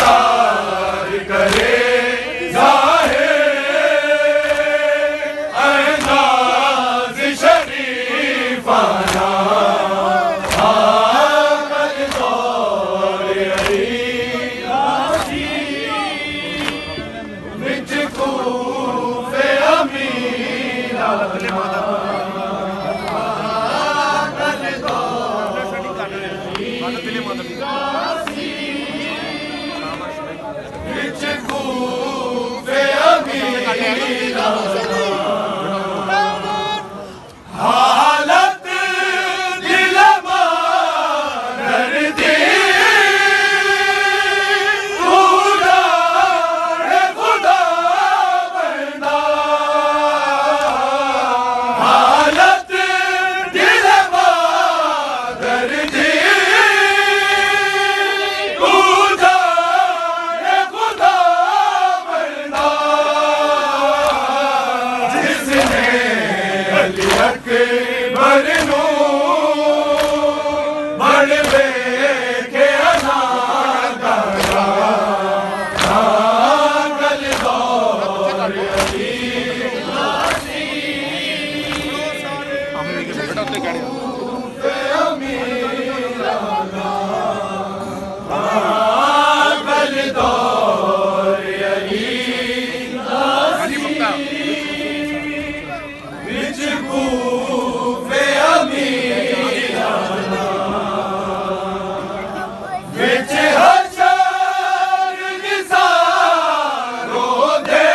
यार करे अंदाज शरीफाना आकल दौर अली विच कूफे अमीरा हालत दिल दर्दी खुदा खुदा बंदा हालत दिल दर्दी खुदा खुदा बंदा जिसने अली अकबर नू बड़ वेखे अनादारा आकल दौर अली आकल दौर अली विच कूफे अमीरा विच हशर निसारो दे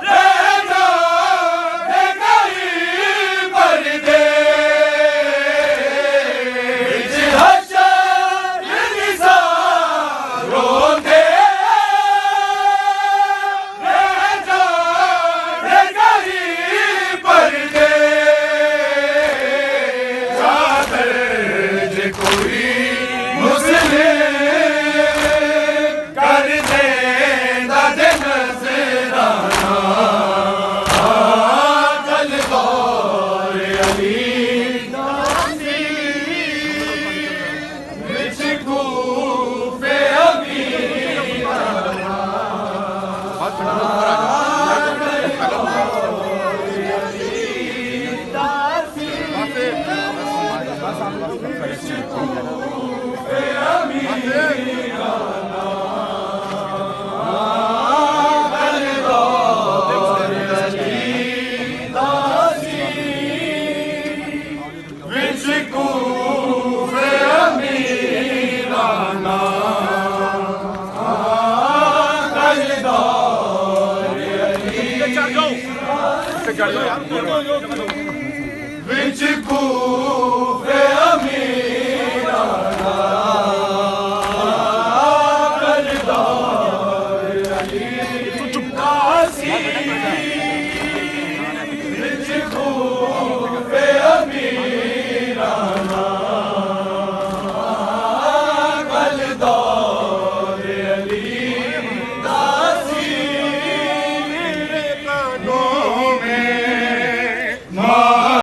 रह जाए कहीं पर्दे विच हशर निसारो दे रह जाए कहीं पर्दे चादर जे कोई मुस्लिम कर देंदा जे नजराना आकल दौर अली विच कूफे अमीरा विच कूफे अमीरा आकल दौर अली विच कूफे